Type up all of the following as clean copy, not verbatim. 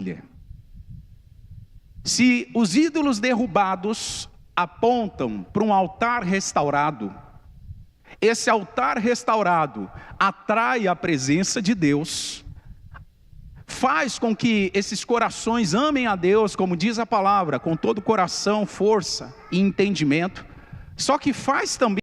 família. Se os ídolos derrubados apontam para um altar restaurado, esse altar restaurado atrai a presença de Deus, faz com que esses corações amem a Deus, como diz a palavra, com todo o coração, força e entendimento, só que faz também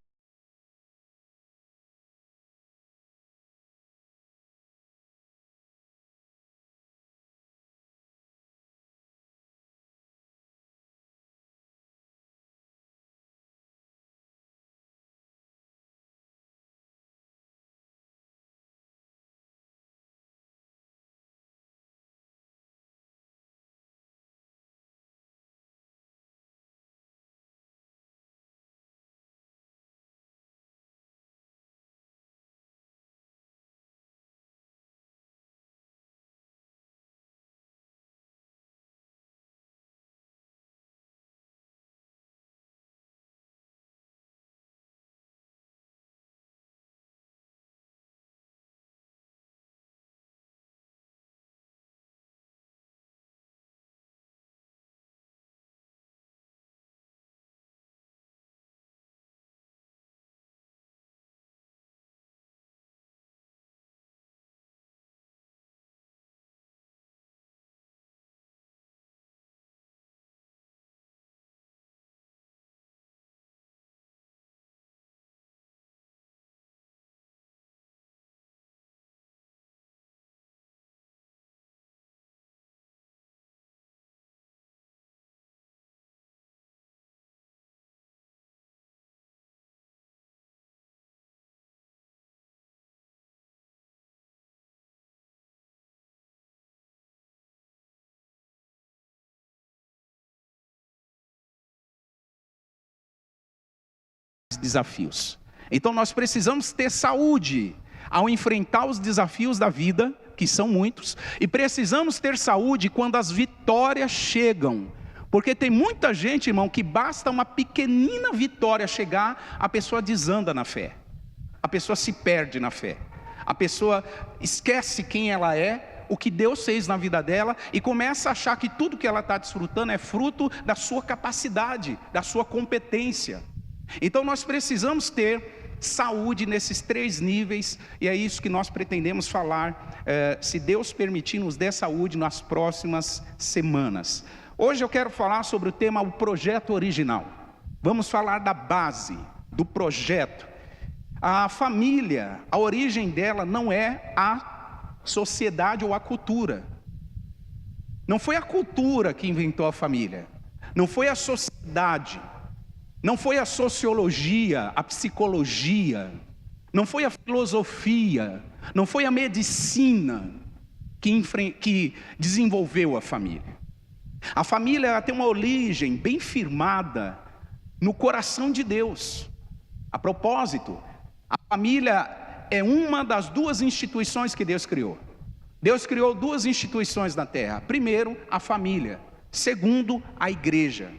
desafios. Então nós precisamos ter saúde ao enfrentar os desafios da vida, que são muitos, e precisamos ter saúde quando as vitórias chegam, porque tem muita gente, irmão, que basta uma pequenina vitória chegar, a pessoa desanda na fé, a pessoa se perde na fé, a pessoa esquece quem ela é, o que Deus fez na vida dela, e começa a achar que tudo que ela está desfrutando é fruto da sua capacidade, da sua competência. Então nós precisamos ter saúde nesses 3 níveis, e é isso que nós pretendemos falar, se Deus permitir, nos dê saúde nas próximas semanas. Hoje eu quero falar sobre o tema, o projeto original. Vamos falar da base, do projeto. A família, a origem dela não é a sociedade ou a cultura. Não foi a cultura que inventou a família, não foi a sociedade, não foi a sociologia, a psicologia, não foi a filosofia, não foi a medicina que desenvolveu a família. A família tem uma origem bem firmada no coração de Deus. A propósito, a família é uma das 2 instituições que Deus criou. Deus criou 2 instituições na terra. Primeiro, a família. Segundo, a igreja.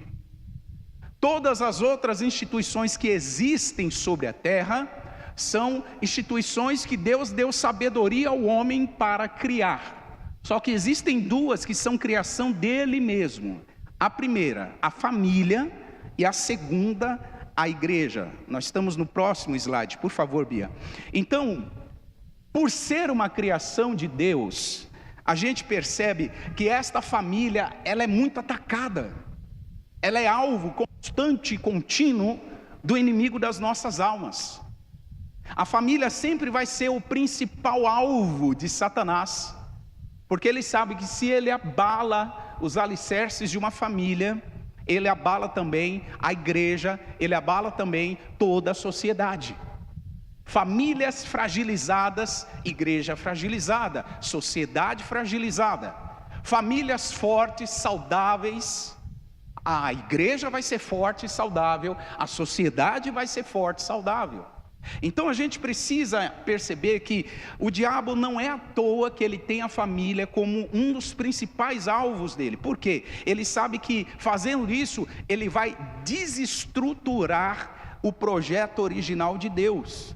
Todas as outras instituições que existem sobre a terra são instituições que Deus deu sabedoria ao homem para criar. Só que existem 2 que são criação dele mesmo. A primeira, a família, e a segunda, a igreja. Nós estamos no próximo slide, por favor, Bia. Então, por ser uma criação de Deus, a gente percebe que esta família, ela é muito atacada. Ela é alvo constante e contínuo do inimigo das nossas almas. A família sempre vai ser o principal alvo de Satanás, porque ele sabe que se ele abala os alicerces de uma família, ele abala também a igreja, ele abala também toda a sociedade. Famílias fragilizadas, igreja fragilizada, sociedade fragilizada. Famílias fortes, saudáveis, a igreja vai ser forte e saudável, a sociedade vai ser forte e saudável. Então a gente precisa perceber que o diabo não é à toa que ele tem a família como um dos principais alvos dele. Por quê? Ele sabe que fazendo isso, ele vai desestruturar o projeto original de Deus.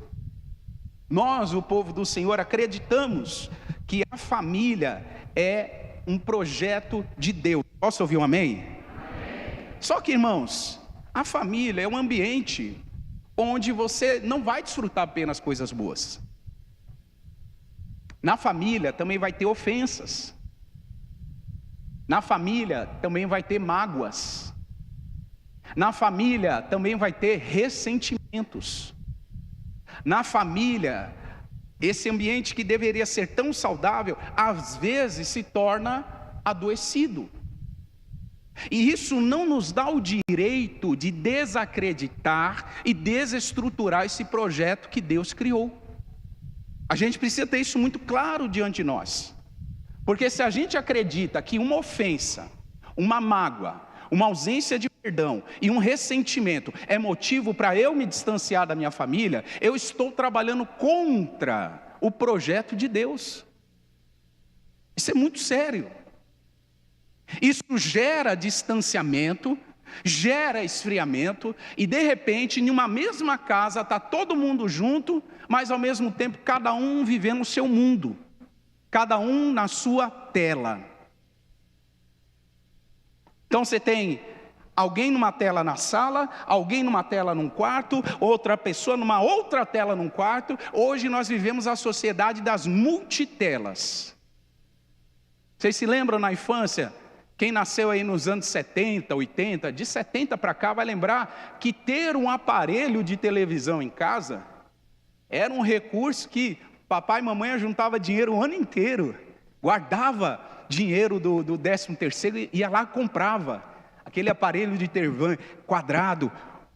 Nós, o povo do Senhor, acreditamos que a família é um projeto de Deus. Posso ouvir um amém? Só que, irmãos, a família é um ambiente onde você não vai desfrutar apenas coisas boas. Na família também vai ter ofensas. Na família também vai ter mágoas. Na família também vai ter ressentimentos. Na família, esse ambiente que deveria ser tão saudável, às vezes se torna adoecido. E isso não nos dá o direito de desacreditar e desestruturar esse projeto que Deus criou. A gente precisa ter isso muito claro diante de nós. Porque se a gente acredita que uma ofensa, uma mágoa, uma ausência de perdão e um ressentimento é motivo para eu me distanciar da minha família, eu estou trabalhando contra o projeto de Deus. Isso é muito sério. Isso gera distanciamento, gera esfriamento, e de repente, em uma mesma casa, está todo mundo junto, mas ao mesmo tempo, cada um vivendo o seu mundo, cada um na sua tela. Então você tem alguém numa tela na sala, alguém numa tela num quarto, outra pessoa numa outra tela num quarto. Hoje nós vivemos a sociedade das multitelas. Vocês se lembram na infância? Quem nasceu aí nos anos 70, 80, de 70 para cá vai lembrar que ter um aparelho de televisão em casa era um recurso que papai e mamãe juntavam dinheiro o ano inteiro, guardava dinheiro do 13º e ia lá e comprava aquele aparelho de TV quadrado,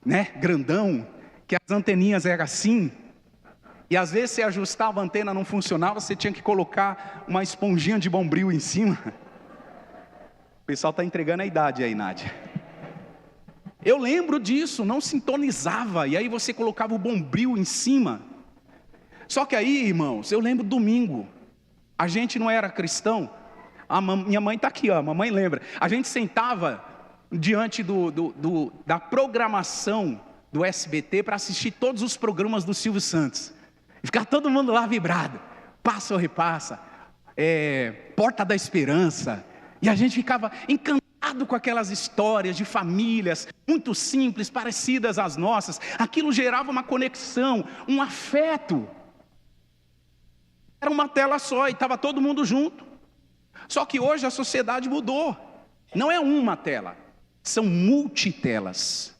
né, grandão, que as anteninhas eram assim, e às vezes você ajustava a antena, não funcionava, você tinha que colocar uma esponjinha de Bombril em cima. O pessoal está entregando a idade aí, Nádia. Eu lembro disso, não sintonizava, e aí você colocava o Bombril em cima. Só que aí, irmãos, eu lembro domingo, a gente não era cristão, minha mãe está aqui, ó, a mamãe lembra. A gente sentava diante da programação do SBT para assistir todos os programas do Silvio Santos. E ficava todo mundo lá vibrado, Passa ou Repassa, Porta da Esperança. E a gente ficava encantado com aquelas histórias de famílias muito simples, parecidas às nossas. Aquilo gerava uma conexão, um afeto. Era uma tela só e estava todo mundo junto. Só que hoje a sociedade mudou. Não é uma tela, são multitelas.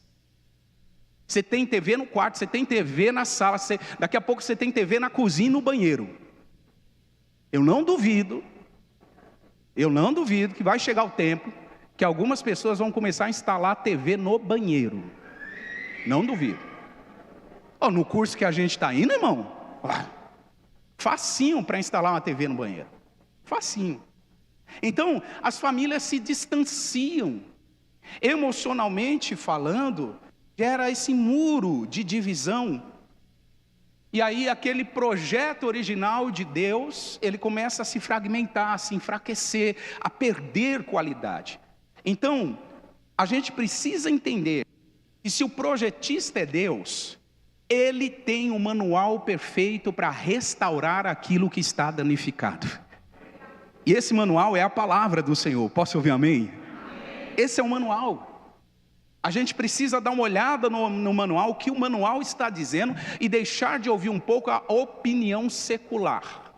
Você tem TV no quarto, você tem TV na sala, daqui a pouco você tem TV na cozinha e no banheiro. Eu não duvido que vai chegar o tempo que algumas pessoas vão começar a instalar TV no banheiro. Não duvido. No curso que a gente está indo, irmão, facinho para instalar uma TV no banheiro. Facinho. Então, as famílias se distanciam. Emocionalmente falando, gera esse muro de divisão. E aí aquele projeto original de Deus, ele começa a se fragmentar, a se enfraquecer, a perder qualidade. Então, a gente precisa entender que se o projetista é Deus, ele tem um manual perfeito para restaurar aquilo que está danificado. E esse manual é a palavra do Senhor. Posso ouvir amém? Esse é o manual. A gente precisa dar uma olhada no manual, o que o manual está dizendo, e deixar de ouvir um pouco a opinião secular.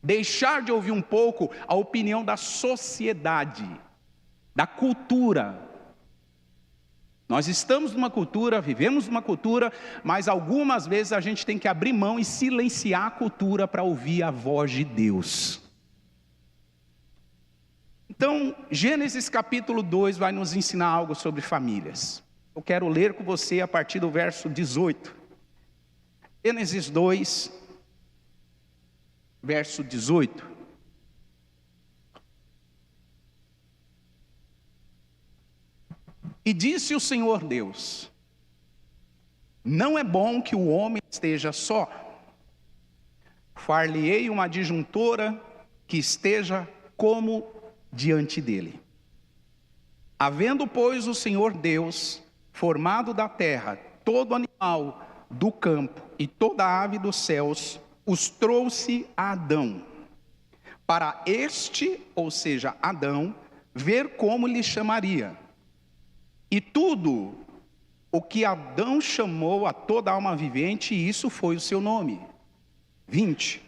Deixar de ouvir um pouco a opinião da sociedade, da cultura. Nós estamos numa cultura, vivemos numa cultura, mas algumas vezes a gente tem que abrir mão e silenciar a cultura para ouvir a voz de Deus. Então, Gênesis capítulo 2 vai nos ensinar algo sobre famílias. Eu quero ler com você a partir do verso 18. Gênesis 2, verso 18. E disse o Senhor Deus: não é bom que o homem esteja só. Far-lhe-ei uma adjuntora que esteja como diante dele. Havendo, pois, o Senhor Deus formado da terra todo animal do campo e toda ave dos céus, os trouxe a Adão para este, ou seja, Adão, ver como lhe chamaria. E tudo o que Adão chamou a toda alma vivente, isso foi o seu nome. 20.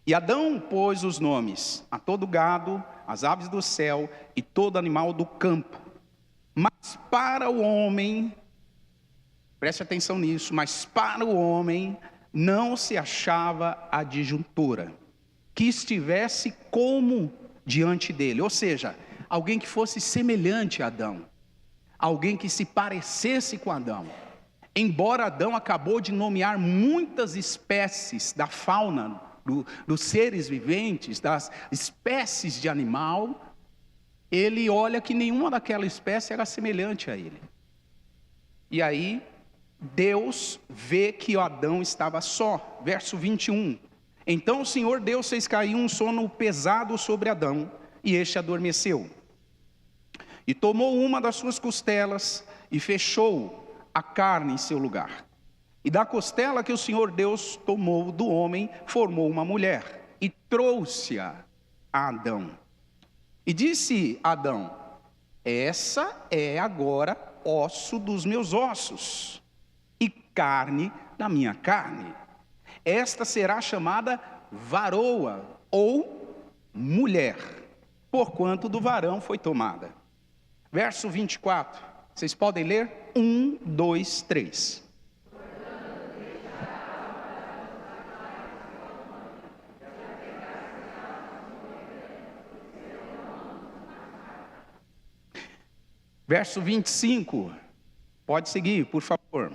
E Adão pôs os nomes a todo gado, as aves do céu e todo animal do campo. Mas para o homem, preste atenção nisso, mas para o homem não se achava adjuntora que estivesse como diante dele, ou seja, alguém que fosse semelhante a Adão, alguém que se parecesse com Adão. Embora Adão acabou de nomear muitas espécies da fauna, dos seres viventes, das espécies de animal, ele olha que nenhuma daquela espécie era semelhante a ele. E aí, Deus vê que Adão estava só. Verso 21. Então o Senhor Deus fez cair um sono pesado sobre Adão, e este adormeceu. E tomou uma das suas costelas, e fechou a carne em seu lugar. E da costela que o Senhor Deus tomou do homem, formou uma mulher, e trouxe-a a Adão. E disse Adão: essa é agora osso dos meus ossos, e carne da minha carne. Esta será chamada varoa, ou mulher, porquanto do varão foi tomada. Verso 24, vocês podem ler? 1, 2, 3. Verso 25, pode seguir, por favor.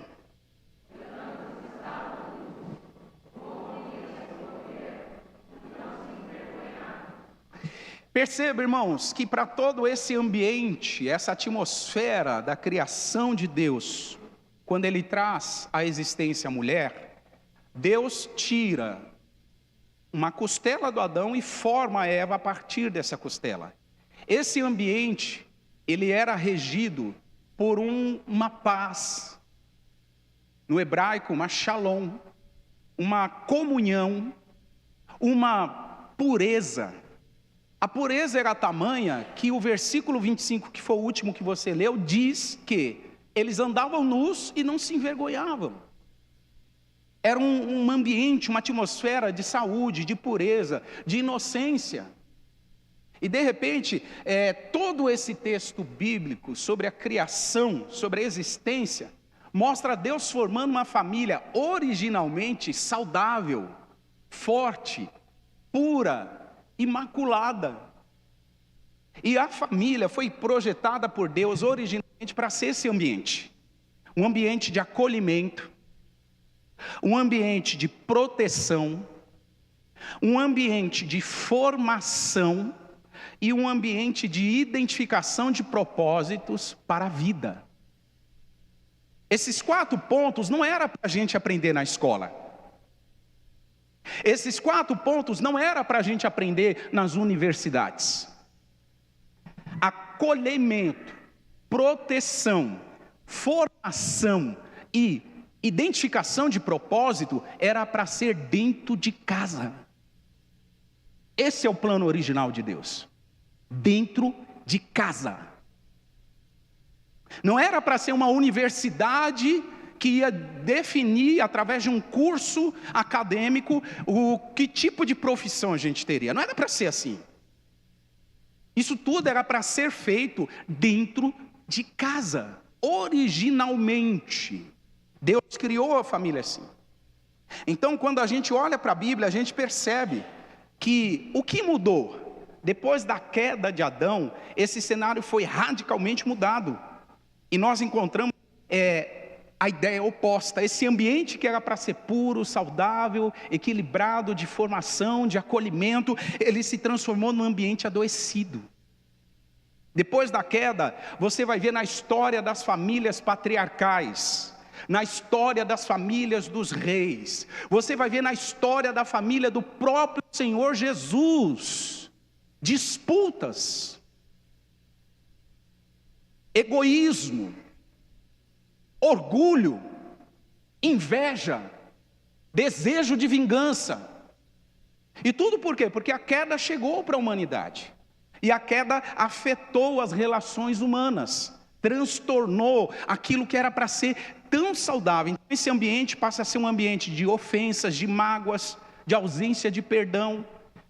Perceba, irmãos, que para todo esse ambiente, essa atmosfera da criação de Deus, quando Ele traz à existência a mulher, Deus tira uma costela do Adão e forma a Eva a partir dessa costela. Esse ambiente, ele era regido por uma paz, no hebraico, uma shalom, uma comunhão, uma pureza. A pureza era tamanha que o versículo 25, que foi o último que você leu, diz que eles andavam nus e não se envergonhavam. Era um ambiente, uma atmosfera de saúde, de pureza, de inocência. E de repente, todo esse texto bíblico sobre a criação, sobre a existência, mostra Deus formando uma família originalmente saudável, forte, pura, imaculada. E a família foi projetada por Deus originalmente para ser esse ambiente. Um ambiente de acolhimento, um ambiente de proteção, um ambiente de formação e um ambiente de identificação de propósitos para a vida. Esses 4 pontos não era para a gente aprender na escola. Esses 4 pontos não era para a gente aprender nas universidades. Acolhimento, proteção, formação e identificação de propósito era para ser dentro de casa. Esse é o plano original de Deus. Dentro de casa. Não era para ser uma universidade que ia definir, através de um curso acadêmico, que tipo de profissão a gente teria. Não era para ser assim. Isso tudo era para ser feito dentro de casa, originalmente. Deus criou a família assim. Então, quando a gente olha para a Bíblia, a gente percebe que o que mudou? Depois da queda de Adão, esse cenário foi radicalmente mudado. E nós encontramos a ideia oposta. Esse ambiente que era para ser puro, saudável, equilibrado, de formação, de acolhimento, ele se transformou num ambiente adoecido. Depois da queda, você vai ver na história das famílias patriarcais, na história das famílias dos reis, você vai ver na história da família do próprio Senhor Jesus, disputas, egoísmo, orgulho, inveja, desejo de vingança. E tudo por quê? Porque a queda chegou para a humanidade. E a queda afetou as relações humanas, transtornou aquilo que era para ser tão saudável. Então esse ambiente passa a ser um ambiente de ofensas, de mágoas, de ausência de perdão.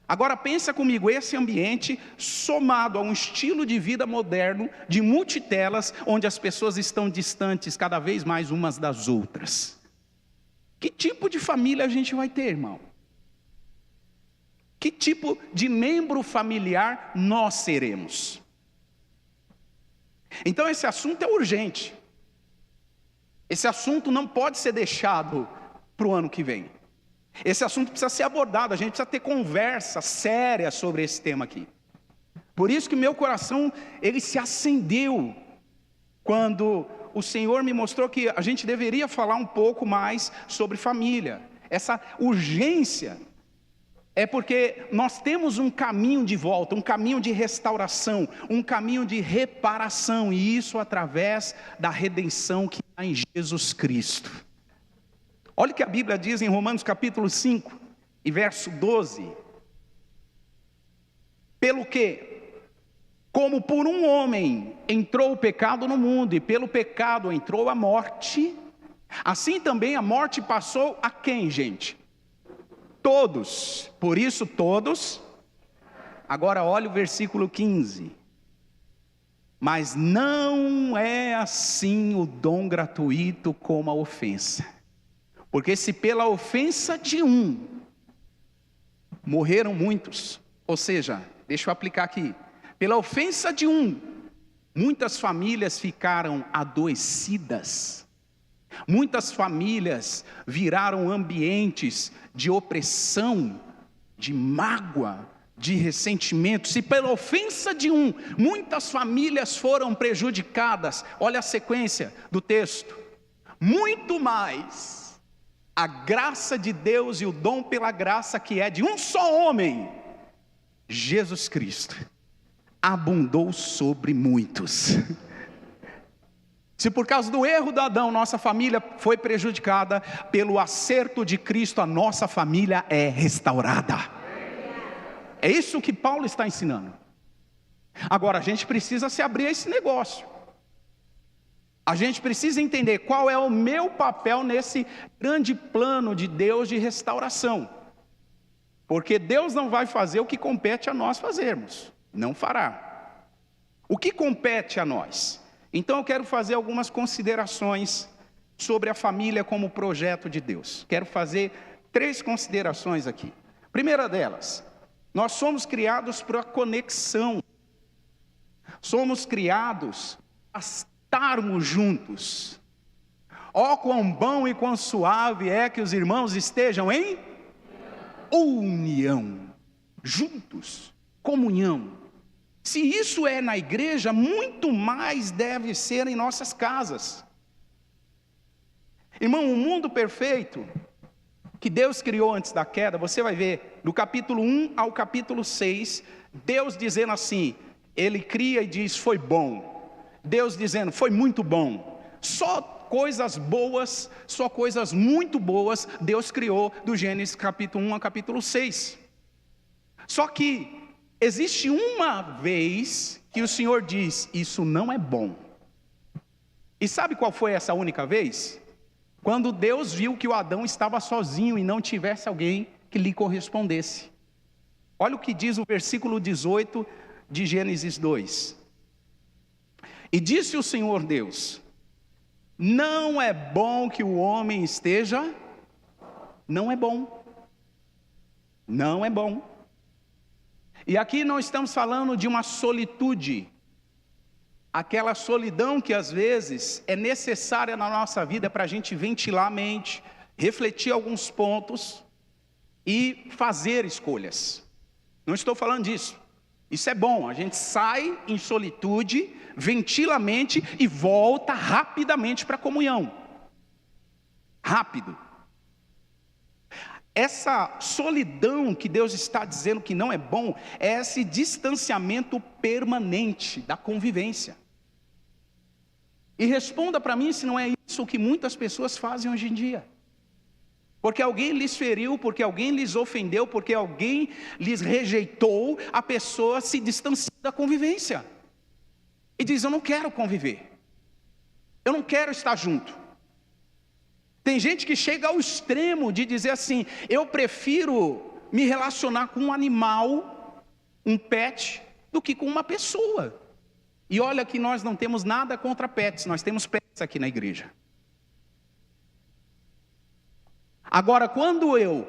Agora pensa comigo, esse ambiente somado a um estilo de vida moderno, de multitelas, onde as pessoas estão distantes cada vez mais umas das outras. Que tipo de família a gente vai ter, irmão? Que tipo de membro familiar nós seremos? Então esse assunto é urgente. Esse assunto não pode ser deixado para o ano que vem. Esse assunto precisa ser abordado, a gente precisa ter conversa séria sobre esse tema aqui. Por isso que meu coração, ele se acendeu quando o Senhor me mostrou que a gente deveria falar um pouco mais sobre família. Essa urgência é porque nós temos um caminho de volta, um caminho de restauração, um caminho de reparação, e isso através da redenção que há em Jesus Cristo. Olha o que a Bíblia diz em Romanos capítulo 5 e verso 12. Pelo que, como por um homem entrou o pecado no mundo, e pelo pecado entrou a morte, assim também a morte passou a quem, gente? Todos. Por isso todos. Agora olha o versículo 15. Mas não é assim o dom gratuito como a ofensa. Porque se pela ofensa de um morreram muitos, ou seja, deixa eu aplicar aqui, pela ofensa de um, muitas famílias ficaram adoecidas, muitas famílias viraram ambientes de opressão, de mágoa, de ressentimento. Se pela ofensa de um, muitas famílias foram prejudicadas, olha a sequência do texto, muito mais a graça de Deus e o dom pela graça que é de um só homem, Jesus Cristo, abundou sobre muitos. Se por causa do erro de Adão, nossa família foi prejudicada, pelo acerto de Cristo, a nossa família é restaurada. É isso que Paulo está ensinando. Agora, a gente precisa se abrir a esse negócio. A gente precisa entender qual é o meu papel nesse grande plano de Deus de restauração. Porque Deus não vai fazer o que compete a nós fazermos. Não fará. O que compete a nós? Então eu quero fazer algumas considerações sobre a família como projeto de Deus. Quero fazer 3 considerações aqui. Primeira delas, nós somos criados para a conexão. Somos criados para estarmos juntos. Ó, quão bom e quão suave é que os irmãos estejam em união, juntos, comunhão. Se isso é na igreja, muito mais deve ser em nossas casas. Irmão, o mundo perfeito que Deus criou antes da queda, você vai ver do capítulo 1 ao capítulo 6, Deus dizendo assim, Ele cria e diz, foi bom. Deus dizendo, foi muito bom. Só coisas boas, só coisas muito boas, Deus criou do Gênesis capítulo 1 ao capítulo 6. Só que existe uma vez que o Senhor diz, isso não é bom. E sabe qual foi essa única vez? Quando Deus viu que o Adão estava sozinho e não tivesse alguém que lhe correspondesse. Olha o que diz o versículo 18 de Gênesis 2. E disse o Senhor Deus, não é bom que o homem esteja, não é bom, não é bom. E aqui não estamos falando de uma solitude, aquela solidão que às vezes é necessária na nossa vida para a gente ventilar a mente, refletir alguns pontos e fazer escolhas. Não estou falando disso. Isso é bom, a gente sai em solitude, ventila a mente e volta rapidamente para a comunhão. Rápido. Essa solidão que Deus está dizendo que não é bom, é esse distanciamento permanente da convivência. E responda para mim se não é isso que muitas pessoas fazem hoje em dia. Porque alguém lhes feriu, porque alguém lhes ofendeu, porque alguém lhes rejeitou, a pessoa se distancia da convivência. E diz: eu não quero conviver. Eu não quero estar junto. Tem gente que chega ao extremo de dizer assim: eu prefiro me relacionar com um animal, um pet, do que com uma pessoa. E olha que nós não temos nada contra pets, nós temos pets aqui na igreja. Agora, quando eu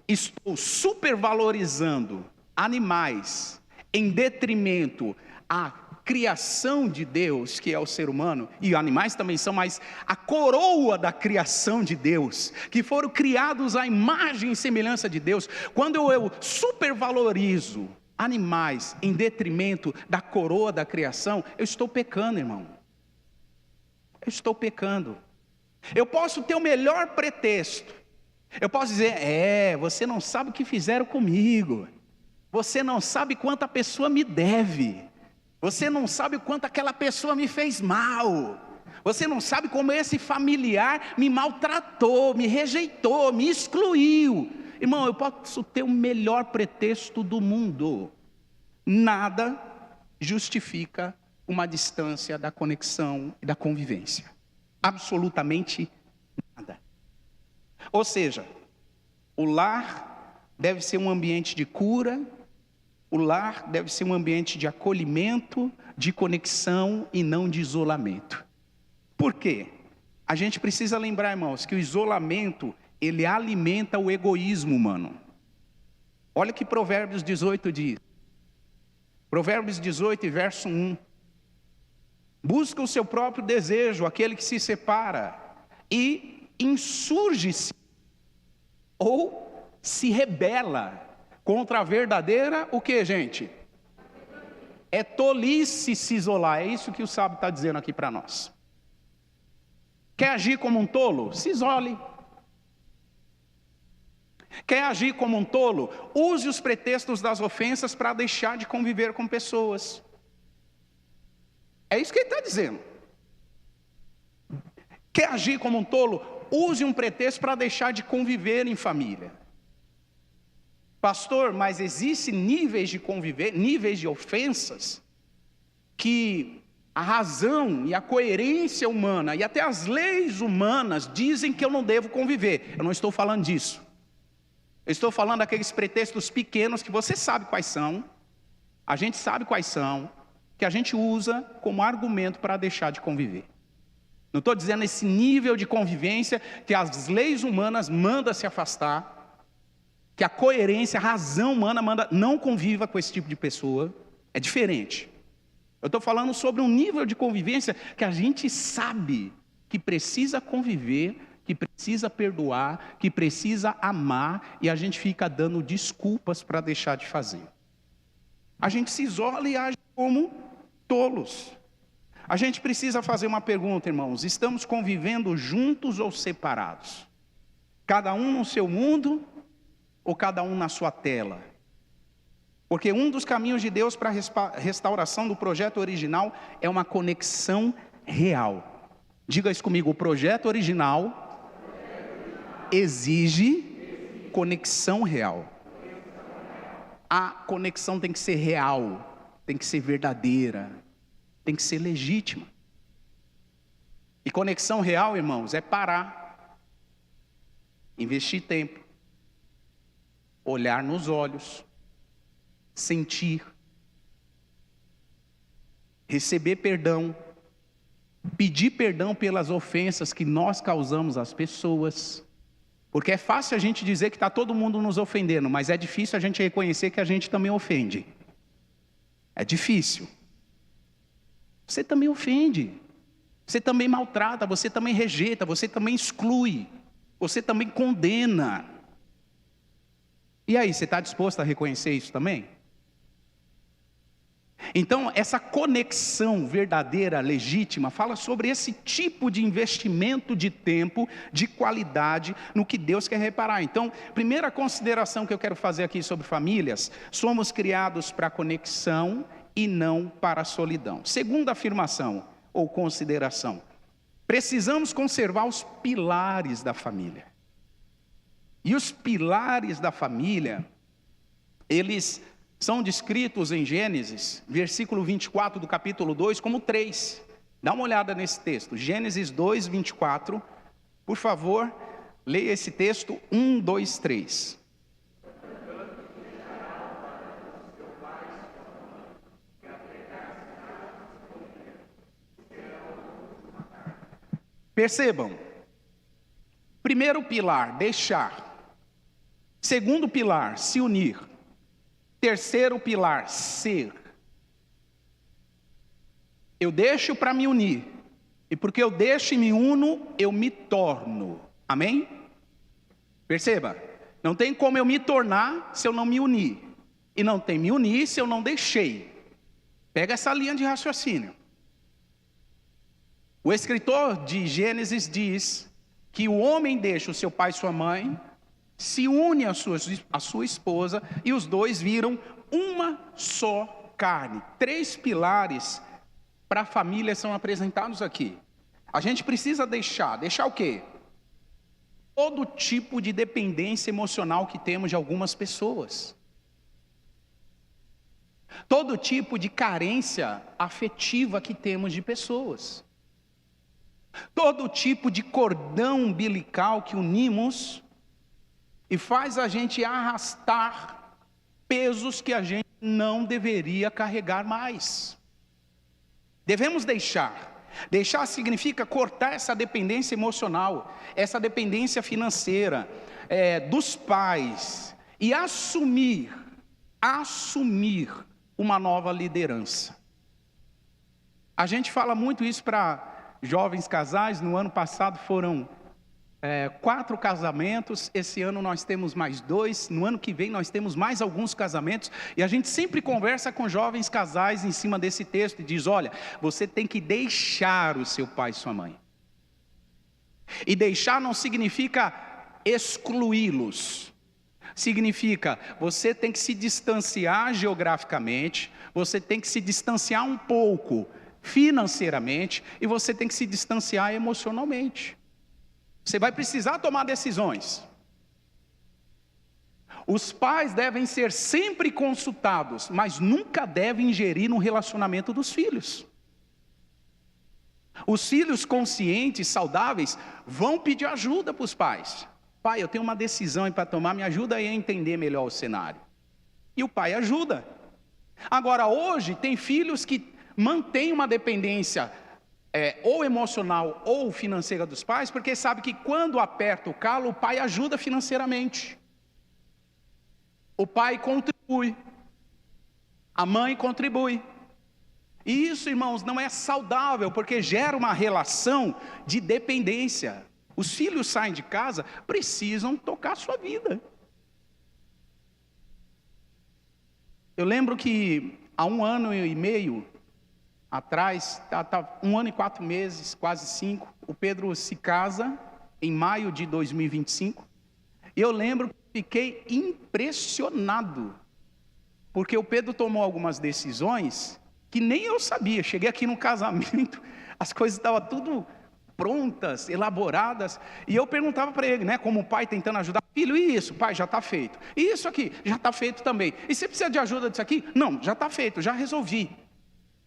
estou supervalorizando animais em detrimento à criação de Deus, que é o ser humano, e animais também são, mas a coroa da criação de Deus, que foram criados à imagem e semelhança de Deus, quando eu supervalorizo animais em detrimento da coroa da criação, eu estou pecando, irmão. Eu estou pecando. Eu posso ter o melhor pretexto. Eu posso dizer: você não sabe o que fizeram comigo. Você não sabe quanto a pessoa me deve. Você não sabe o quanto aquela pessoa me fez mal. Você não sabe como esse familiar me maltratou, me rejeitou, me excluiu. Irmão, eu posso ter o melhor pretexto do mundo. Nada justifica uma distância da conexão e da convivência. Absolutamente nada. Ou seja, o lar deve ser um ambiente de cura, o lar deve ser um ambiente de acolhimento, de conexão e não de isolamento. Por quê? A gente precisa lembrar, irmãos, que o isolamento, ele alimenta o egoísmo humano. Olha o que Provérbios 18 diz. Provérbios 18, verso 1. Busca o seu próprio desejo, aquele que se separa, e insurge-se, ou se rebela contra a verdadeira, o que, gente? É tolice se isolar, é isso que o sábio está dizendo aqui para nós. Quer agir como um tolo? Se isole. Quer agir como um tolo? Use os pretextos das ofensas para deixar de conviver com pessoas. É isso que ele está dizendo. Quer agir como um tolo? Use um pretexto para deixar de conviver em família. Pastor, mas existem níveis de conviver, níveis de ofensas, que a razão e a coerência humana e até as leis humanas dizem que eu não devo conviver. Eu não estou falando disso. Eu estou falando daqueles pretextos pequenos que você sabe quais são, a gente sabe quais são, que a gente usa como argumento para deixar de conviver. Não estou dizendo esse nível de convivência que as leis humanas mandam se afastar, que a coerência, a razão humana manda, não conviva com esse tipo de pessoa. É diferente. Eu estou falando sobre um nível de convivência que a gente sabe que precisa conviver, que precisa perdoar, que precisa amar, e a gente fica dando desculpas para deixar de fazer. A gente se isola e age como tolos. A gente precisa fazer uma pergunta, irmãos: estamos convivendo juntos ou separados? Cada um no seu mundo ou cada um na sua tela? Porque um dos caminhos de Deus para a restauração do projeto original é uma conexão real. Diga isso comigo: o projeto original exige conexão real. A conexão tem que ser real, tem que ser verdadeira, tem que ser legítima. E conexão real, irmãos, é parar, investir tempo, olhar nos olhos, sentir, receber perdão, pedir perdão pelas ofensas que nós causamos às pessoas. Porque é fácil a gente dizer que está todo mundo nos ofendendo, mas é difícil a gente reconhecer que a gente também ofende. É difícil. Você também ofende, você também maltrata, você também rejeita, você também exclui, você também condena. E aí, você está disposto a reconhecer isso também? Então, essa conexão verdadeira, legítima, fala sobre esse tipo de investimento de tempo, de qualidade, no que Deus quer reparar. Então, primeira consideração que eu quero fazer aqui sobre famílias: somos criados para conexão e não para a solidão. Segunda afirmação, ou consideração: precisamos conservar os pilares da família. E os pilares da família, eles são descritos em Gênesis, versículo 24 do capítulo 2, como 3. Dá uma olhada nesse texto, Gênesis 2, 24. Por favor, leia esse texto, 1, 2, 3. Percebam, primeiro pilar, deixar. Segundo pilar, se unir. Terceiro pilar, ser. Eu deixo para me unir. E porque eu deixo e me uno, eu me torno. Amém? Perceba, não tem como eu me tornar se eu não me unir. E não tem me unir se eu não deixei. Pega essa linha de raciocínio. O escritor de Gênesis diz que o homem deixa o seu pai e sua mãe, se une à sua esposa, e os dois viram uma só carne. 3 pilares para a família são apresentados aqui. A gente precisa deixar o quê? Todo tipo de dependência emocional que temos de algumas pessoas. Todo tipo de carência afetiva que temos de pessoas. Todo tipo de cordão umbilical que unimos e faz a gente arrastar pesos que a gente não deveria carregar mais. Devemos deixar. Deixar significa cortar essa dependência emocional, essa dependência financeira, dos pais, e assumir uma nova liderança. A gente fala muito isso para jovens casais. No ano passado foram 4 casamentos, esse ano nós temos mais 2, no ano que vem nós temos mais alguns casamentos, e a gente sempre conversa com jovens casais em cima desse texto, e diz, olha, você tem que deixar o seu pai e sua mãe. E deixar não significa excluí-los, significa, você tem que se distanciar geograficamente, você tem que se distanciar um pouco financeiramente, e você tem que se distanciar emocionalmente. Você vai precisar tomar decisões. Os pais devem ser sempre consultados, mas nunca devem ingerir no relacionamento dos filhos. Os filhos conscientes, saudáveis, vão pedir ajuda para os pais. Pai, eu tenho uma decisão para tomar, me ajuda aí a entender melhor o cenário. E o pai ajuda. Agora, hoje, tem filhos que mantêm uma dependência ou emocional ou financeira dos pais, porque sabe que quando aperta o calo, o pai ajuda financeiramente. O pai contribui, a mãe contribui. E isso, irmãos, não é saudável, porque gera uma relação de dependência. Os filhos saem de casa, precisam tocar a sua vida. Eu lembro que há 1 ano e meio atrás, 1 ano e 4 meses, quase 5, o Pedro se casa em maio de 2025, e eu lembro que fiquei impressionado, porque o Pedro tomou algumas decisões que nem eu sabia. Cheguei aqui no casamento, as coisas estavam tudo prontas, elaboradas, e eu perguntava para ele, né, como pai tentando ajudar, filho, e isso? Pai, já está feito, e isso aqui? Já está feito também, e você precisa de ajuda disso aqui? Não, já está feito, já resolvi.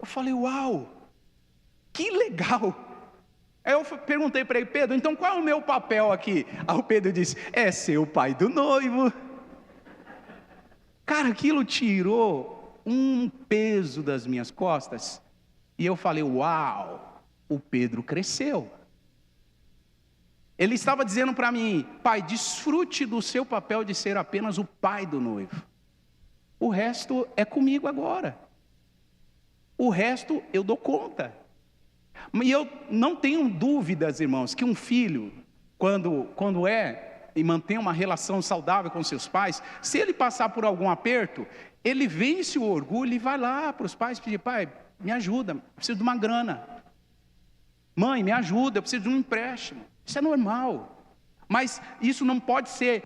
Eu falei, uau, que legal. Aí eu perguntei para ele, Pedro, então qual é o meu papel aqui? Aí o Pedro disse, é ser o pai do noivo. Cara, aquilo tirou um peso das minhas costas. E eu falei, uau, o Pedro cresceu. Ele estava dizendo para mim, pai, desfrute do seu papel de ser apenas o pai do noivo. O resto é comigo agora. O resto eu dou conta. E eu não tenho dúvidas, irmãos, que um filho, quando e mantém uma relação saudável com seus pais, se ele passar por algum aperto, ele vence o orgulho e vai lá para os pais pedir, pai, me ajuda, eu preciso de uma grana. Mãe, me ajuda, eu preciso de um empréstimo. Isso é normal. Mas isso não pode ser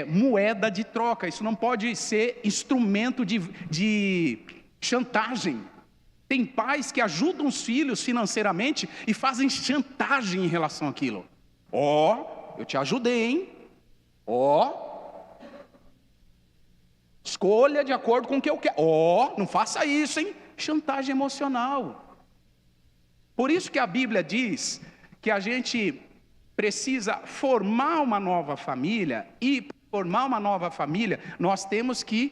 moeda de troca, isso não pode ser instrumento de chantagem. Tem pais que ajudam os filhos financeiramente e fazem chantagem em relação àquilo. Eu te ajudei, hein? Escolha de acordo com o que eu quero. Não faça isso, hein? Chantagem emocional. Por isso que a Bíblia diz que a gente precisa formar uma nova família, e para formar uma nova família, nós temos que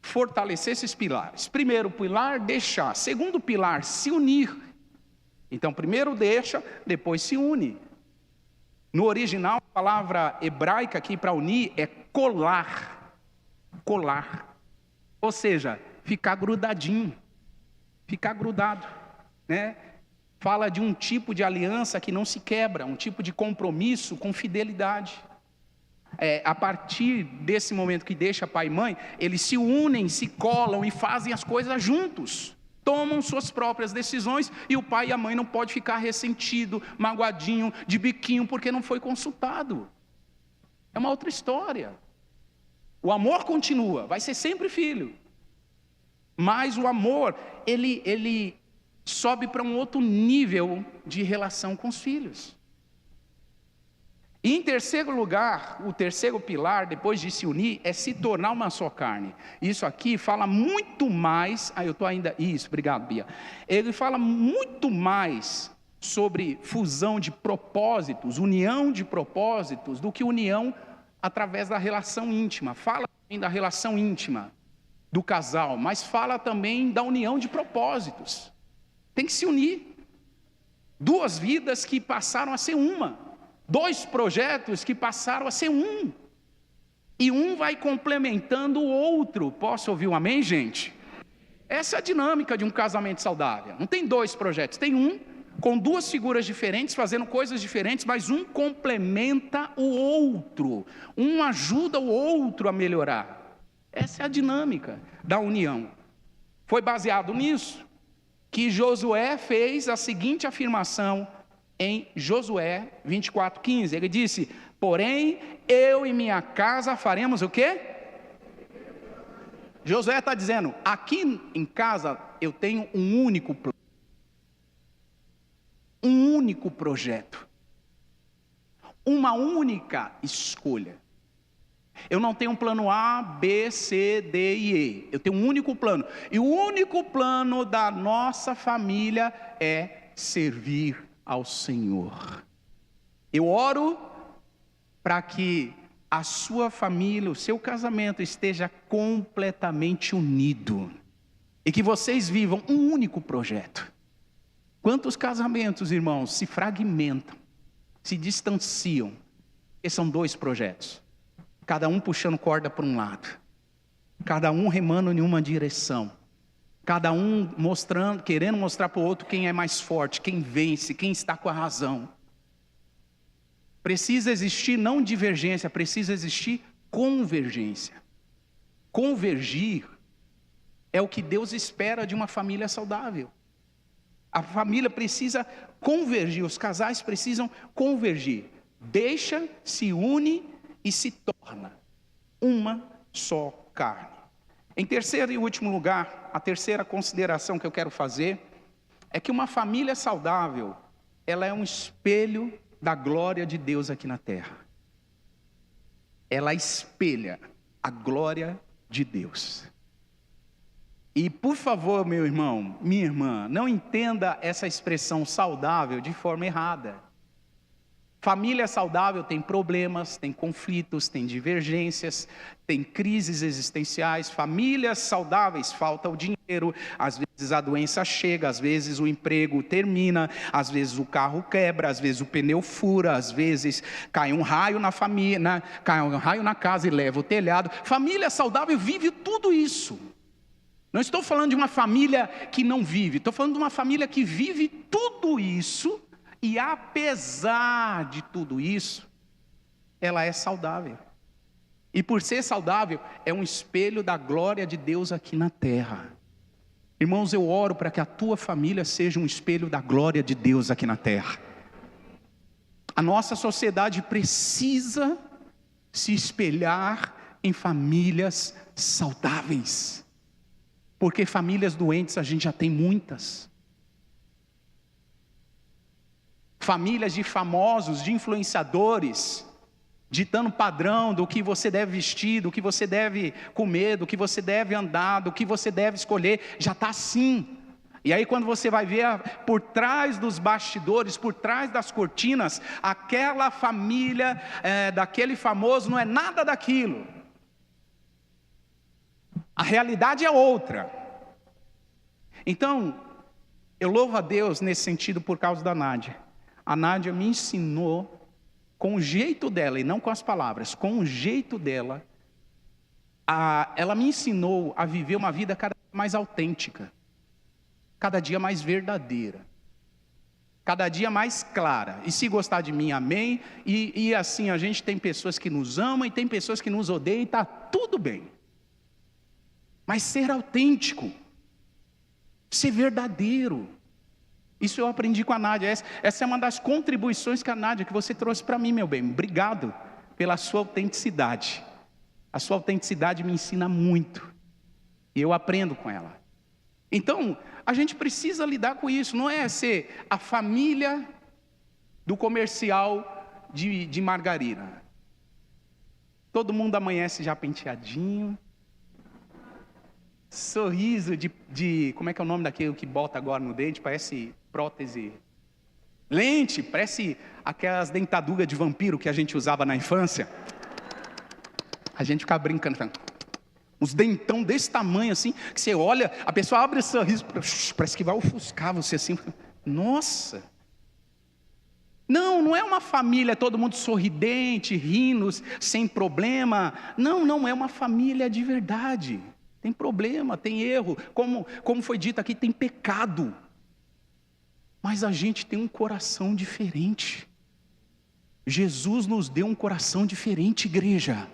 fortalecer esses pilares. Primeiro pilar, deixar. Segundo pilar, se unir. Então, primeiro deixa, depois se une. No original, a palavra hebraica aqui para unir é colar. Colar. Ou seja, ficar grudadinho. Ficar grudado, né? Fala de um tipo de aliança que não se quebra, um tipo de compromisso com fidelidade. A partir desse momento que deixa pai e mãe, eles se unem, se colam e fazem as coisas juntos. Tomam suas próprias decisões, e o pai e a mãe não podem ficar ressentido, magoadinho, de biquinho, porque não foi consultado. É uma outra história. O amor continua, vai ser sempre filho. Mas o amor, ele sobe para um outro nível de relação com os filhos. E em terceiro lugar, o terceiro pilar, depois de se unir, é se tornar uma só carne. Isso aqui fala muito mais... obrigado, Bia. Ele fala muito mais sobre fusão de propósitos, união de propósitos, do que união através da relação íntima. Fala também da relação íntima do casal, mas fala também da união de propósitos. Tem que se unir. Duas vidas que passaram a ser uma. Dois projetos que passaram a ser um. E um vai complementando o outro. Posso ouvir um amém, gente? Essa é a dinâmica de um casamento saudável. Não tem dois projetos, tem um com duas figuras diferentes, fazendo coisas diferentes, mas um complementa o outro. Um ajuda o outro a melhorar. Essa é a dinâmica da união. Foi baseado nisso que Josué fez a seguinte afirmação em Josué 24:15. Ele disse: porém, eu e minha casa faremos o quê? Josué está dizendo, aqui em casa eu tenho um único plano. Um único projeto. Uma única escolha. Eu não tenho um plano A, B, C, D e E. Eu tenho um único plano. E o único plano da nossa família é servir ao Senhor. Eu oro para que a sua família, o seu casamento esteja completamente unido. E que vocês vivam um único projeto. Quantos casamentos, irmãos, se fragmentam, se distanciam, porque são dois projetos. Cada um puxando corda para um lado. Cada um remando em uma direção. Cada um querendo mostrar para o outro quem é mais forte, quem vence, quem está com a razão. Precisa existir não divergência, precisa existir convergência. Convergir é o que Deus espera de uma família saudável. A família precisa convergir, os casais precisam convergir. Deixa, se une e se torna uma só carne. Em terceiro e último lugar, a terceira consideração que eu quero fazer é que uma família saudável, ela é um espelho da glória de Deus aqui na terra. Ela espelha a glória de Deus. E por favor, meu irmão, minha irmã, não entenda essa expressão saudável de forma errada. Família saudável tem problemas, tem conflitos, tem divergências, tem crises existenciais. Famílias saudáveis, falta o dinheiro, às vezes a doença chega, às vezes o emprego termina, às vezes o carro quebra, às vezes o pneu fura, às vezes cai um raio na família, cai um raio na casa e leva o telhado. Família saudável vive tudo isso. Não estou falando de uma família que não vive, estou falando de uma família que vive tudo isso. E apesar de tudo isso, ela é saudável. E por ser saudável, é um espelho da glória de Deus aqui na terra. Irmãos, eu oro para que a tua família seja um espelho da glória de Deus aqui na terra. A nossa sociedade precisa se espelhar em famílias saudáveis. Porque famílias doentes a gente já tem muitas. Famílias de famosos, de influenciadores, ditando padrão do que você deve vestir, do que você deve comer, do que você deve andar, do que você deve escolher, já está assim. E aí quando você vai ver por trás dos bastidores, por trás das cortinas, aquela família daquele famoso não é nada daquilo. A realidade é outra. Então, eu louvo a Deus nesse sentido por causa da Nádia. A Nádia me ensinou, com o jeito dela, e não com as palavras, com o jeito dela, ela me ensinou a viver uma vida cada dia mais autêntica, cada dia mais verdadeira, cada dia mais clara. E se gostar de mim, amém. E assim, a gente tem pessoas que nos amam e tem pessoas que nos odeiam, e está tudo bem. Mas ser autêntico, ser verdadeiro, isso eu aprendi com a Nádia. Essa é uma das contribuições que a Nádia, que você trouxe para mim, meu bem. Obrigado pela sua autenticidade. A sua autenticidade me ensina muito, e eu aprendo com ela. Então, a gente precisa lidar com isso. Não é ser a família do comercial de margarina. Todo mundo amanhece já penteadinho, sorriso de como é que é o nome daquele que bota agora no dente? Parece prótese. Lente, parece aquelas dentaduras de vampiro que a gente usava na infância. A gente ficava brincando, uns dentão desse tamanho assim, que você olha, a pessoa abre o sorriso, parece que vai ofuscar você assim. Nossa! Não é uma família, todo mundo sorridente, rindo, sem problema. Não é uma família de verdade. Tem problema, tem erro, como foi dito aqui, tem pecado. Mas a gente tem um coração diferente. Jesus nos deu um coração diferente, igreja.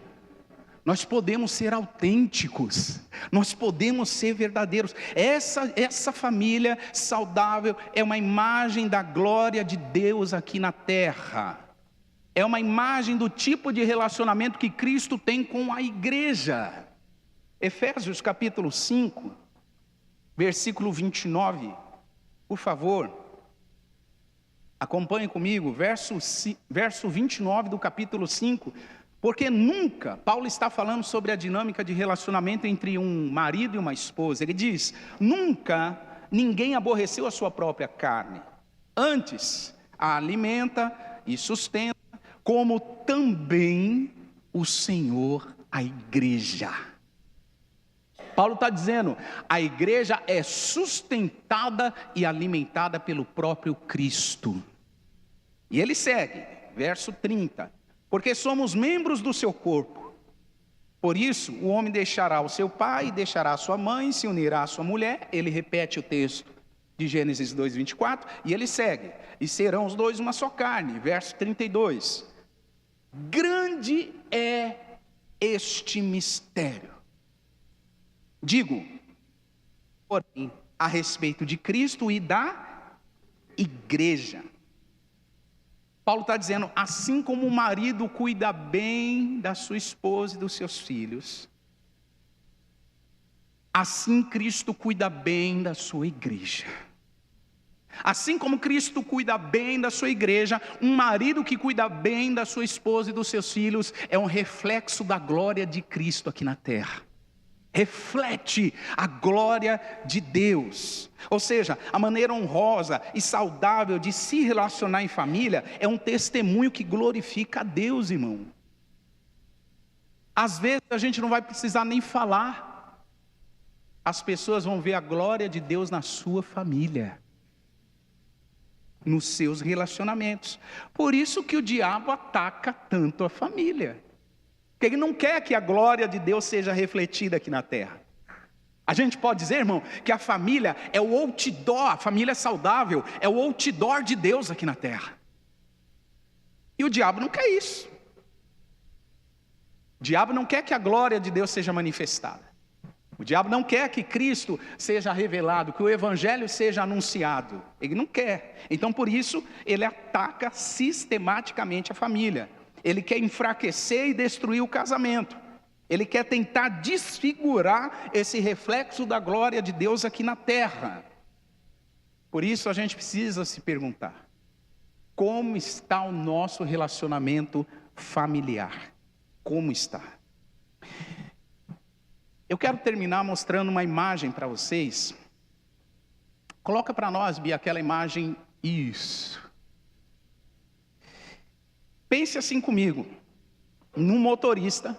Nós podemos ser autênticos, nós podemos ser verdadeiros. Essa família saudável é uma imagem da glória de Deus aqui na terra. É uma imagem do tipo de relacionamento que Cristo tem com a igreja. Efésios capítulo 5, versículo 29, por favor. Acompanhe comigo, verso 29 do capítulo 5. Porque nunca, Paulo está falando sobre a dinâmica de relacionamento entre um marido e uma esposa. Ele diz, nunca ninguém aborreceu a sua própria carne. Antes, a alimenta e sustenta, como também o Senhor a igreja. Paulo está dizendo, a igreja é sustentada e alimentada pelo próprio Cristo. E ele segue, verso 30. Porque somos membros do seu corpo. Por isso, o homem deixará o seu pai, deixará a sua mãe, se unirá à sua mulher. Ele repete o texto de Gênesis 2:24, e ele segue. E serão os dois uma só carne. Verso 32. Grande é este mistério. Digo, porém, a respeito de Cristo e da igreja. Paulo está dizendo, assim como o marido cuida bem da sua esposa e dos seus filhos, assim Cristo cuida bem da sua igreja. Assim como Cristo cuida bem da sua igreja, um marido que cuida bem da sua esposa e dos seus filhos é um reflexo da glória de Cristo aqui na terra. Reflete a glória de Deus. Ou seja, a maneira honrosa e saudável de se relacionar em família é um testemunho que glorifica a Deus, irmão. Às vezes a gente não vai precisar nem falar. As pessoas vão ver a glória de Deus na sua família, nos seus relacionamentos. Por isso que o diabo ataca tanto a família. Porque ele não quer que a glória de Deus seja refletida aqui na terra. A gente pode dizer, irmão, que a família é o outdoor, a família saudável é o outdoor de Deus aqui na terra. E o diabo não quer isso. O diabo não quer que a glória de Deus seja manifestada. O diabo não quer que Cristo seja revelado, que o evangelho seja anunciado. Ele não quer. Então por isso ele ataca sistematicamente a família. Ele quer enfraquecer e destruir o casamento. Ele quer tentar desfigurar esse reflexo da glória de Deus aqui na terra. Por isso a gente precisa se perguntar, como está o nosso relacionamento familiar. Como está? Eu quero terminar mostrando uma imagem para vocês. Coloca para nós, Bia, aquela imagem. Isso. Pense assim comigo, num motorista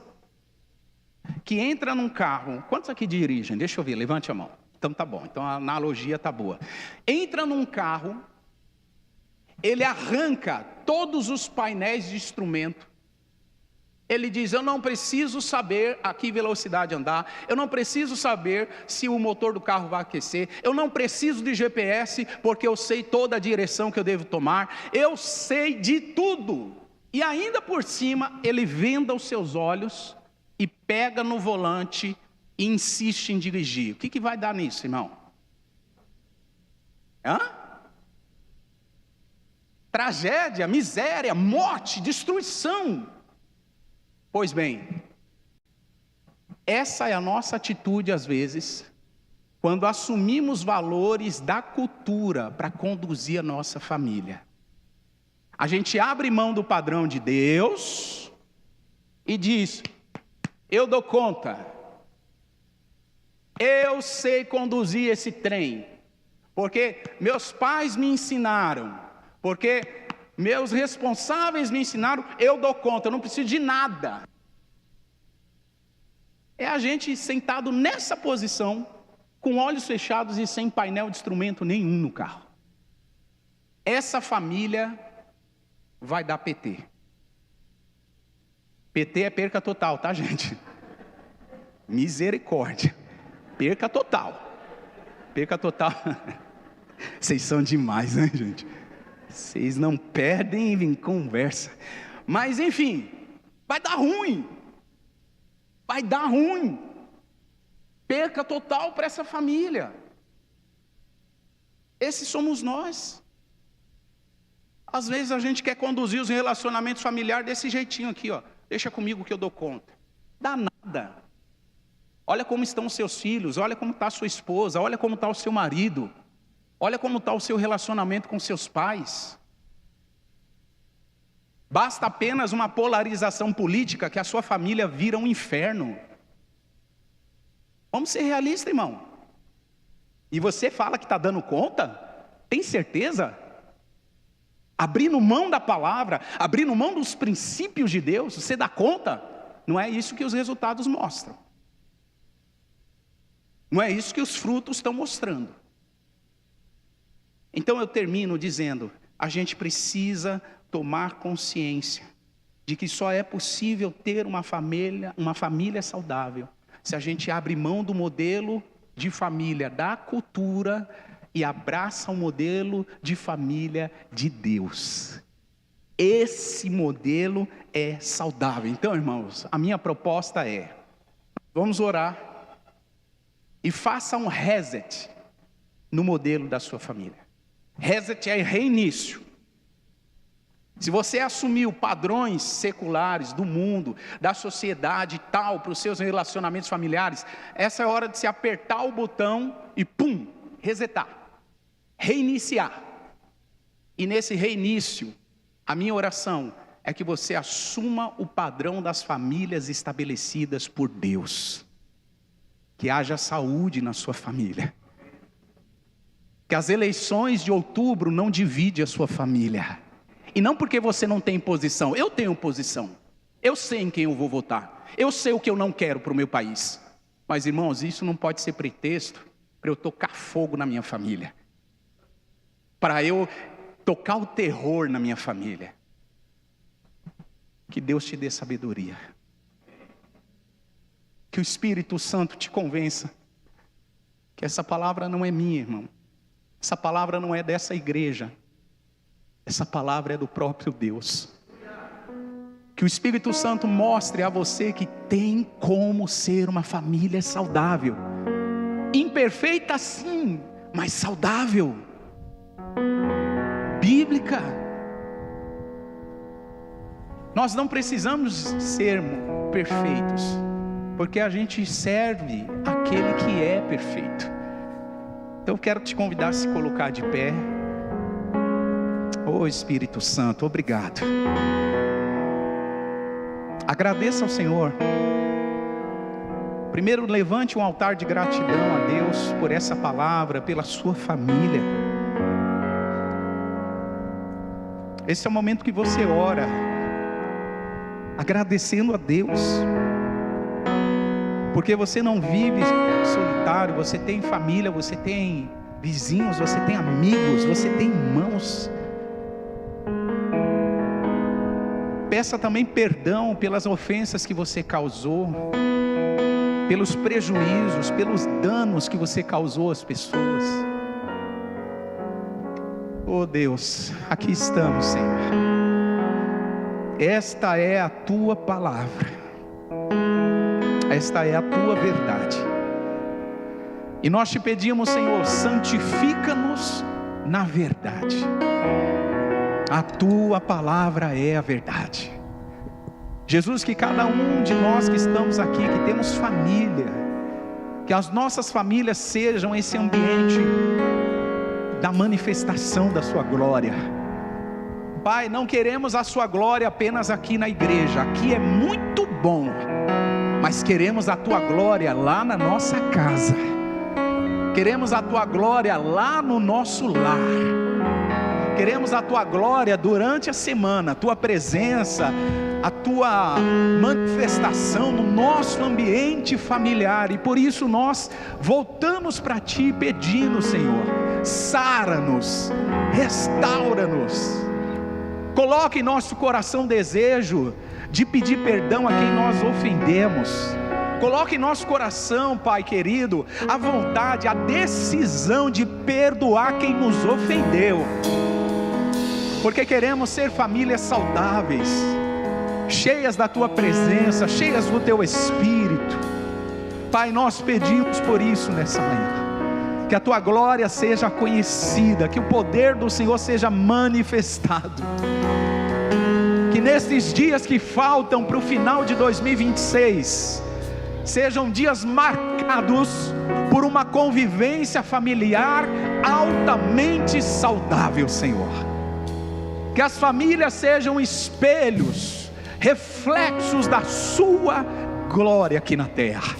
que entra num carro. Quantos aqui dirigem? Deixa eu ver, levante a mão. Então tá bom, então a analogia tá boa. Entra num carro, ele arranca todos os painéis de instrumento. Ele diz: eu não preciso saber a que velocidade andar, eu não preciso saber se o motor do carro vai aquecer, eu não preciso de GPS, porque eu sei toda a direção que eu devo tomar, eu sei de tudo. E ainda por cima, ele venda os seus olhos e pega no volante e insiste em dirigir. O que vai dar nisso, irmão? Tragédia, miséria, morte, destruição. Pois bem, essa é a nossa atitude às vezes, quando assumimos valores da cultura para conduzir a nossa família. A gente abre mão do padrão de Deus e diz: eu dou conta, eu sei conduzir esse trem, porque meus pais me ensinaram, porque meus responsáveis me ensinaram, eu dou conta, eu não preciso de nada. É a gente sentado nessa posição, com olhos fechados e sem painel de instrumento nenhum no carro. Essa família vai dar PT. PT é perca total, tá, gente? Misericórdia. Perca total. Perca total. Vocês são demais, né, gente? Vocês não perdem em conversa. Mas enfim, vai dar ruim. Vai dar ruim. Perca total para essa família. Esses somos nós. Às vezes a gente quer conduzir os relacionamentos familiares desse jeitinho aqui, ó. Deixa comigo que eu dou conta. Dá nada. Olha como estão os seus filhos, olha como está a sua esposa, olha como está o seu marido. Olha como está o seu relacionamento com seus pais. Basta apenas uma polarização política que a sua família vira um inferno. Vamos ser realistas, irmão. E você fala que está dando conta? Tem certeza? Abrindo mão da palavra, abrindo mão dos princípios de Deus, você dá conta? Não é isso que os resultados mostram. Não é isso que os frutos estão mostrando. Então eu termino dizendo, a gente precisa tomar consciência de que só é possível ter uma família saudável, se a gente abre mão do modelo de família da cultura e abraça o modelo de família de Deus. Esse modelo é saudável. Então, irmãos, a minha proposta é, vamos orar e faça um reset no modelo da sua família. Reset é reinício. Se você assumiu padrões seculares do mundo, da sociedade e tal, para os seus relacionamentos familiares, essa é a hora de se apertar o botão e pum, resetar, reiniciar. E nesse reinício, a minha oração é que você assuma o padrão das famílias estabelecidas por Deus. Que haja saúde na sua família. Que as eleições de outubro não dividem a sua família. E não porque você não tem posição. Eu tenho posição. Eu sei em quem eu vou votar. Eu sei o que eu não quero para o meu país. Mas, irmãos, isso não pode ser pretexto para eu tocar fogo na minha família. Para eu tocar o terror na minha família. Que Deus te dê sabedoria. Que o Espírito Santo te convença que essa palavra não é minha, irmão. Essa palavra não é dessa igreja. Essa palavra é do próprio Deus. Que o Espírito Santo mostre a você que tem como ser uma família saudável. Imperfeita sim, mas saudável. Bíblica. Nós não precisamos ser perfeitos, porque a gente serve aquele que é perfeito. Então eu quero te convidar a se colocar de pé. Oh Espírito Santo, obrigado. Agradeça ao Senhor. Primeiro, levante um altar de gratidão a Deus por essa palavra, pela sua família. Esse é o momento que você ora, agradecendo a Deus, porque você não vive solitário, você tem família, você tem vizinhos, você tem amigos, você tem irmãos. Peça também perdão pelas ofensas que você causou, pelos prejuízos, pelos danos que você causou às pessoas. Oh Deus, aqui estamos, Senhor. Esta é a tua palavra, esta é a tua verdade, e nós te pedimos, Senhor, santifica-nos na verdade. A tua palavra é a verdade. Jesus, que cada um de nós que estamos aqui, que temos família, que as nossas famílias sejam esse ambiente da manifestação da sua glória. Pai, não queremos a sua glória apenas aqui na igreja, aqui é muito bom, mas queremos a tua glória lá na nossa casa, queremos a tua glória lá no nosso lar, queremos a tua glória durante a semana, a tua presença, a tua manifestação no nosso ambiente familiar. E por isso nós voltamos para ti pedindo, Senhor, sara-nos, restaura-nos, coloque em nosso coração desejo de pedir perdão a quem nós ofendemos. Coloque em nosso coração, Pai querido, a vontade, a decisão de perdoar quem nos ofendeu, porque queremos ser famílias saudáveis, cheias da tua presença, cheias do teu Espírito. Pai, nós pedimos por isso nessa manhã, que a tua glória seja conhecida, que o poder do Senhor seja manifestado, que nesses dias que faltam para o final de 2026, sejam dias marcados por uma convivência familiar altamente saudável, Senhor. Que as famílias sejam espelhos, reflexos da sua glória aqui na terra.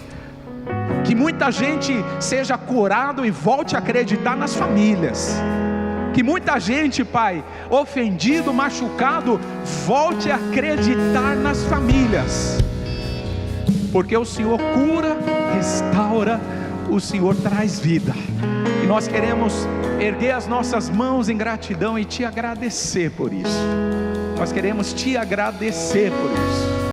Que muita gente seja curado e volte a acreditar nas famílias. Que muita gente, Pai, ofendido, machucado, volte a acreditar nas famílias. Porque o Senhor cura, restaura, o Senhor traz vida. E nós queremos erguer as nossas mãos em gratidão e te agradecer por isso. Nós queremos te agradecer por isso.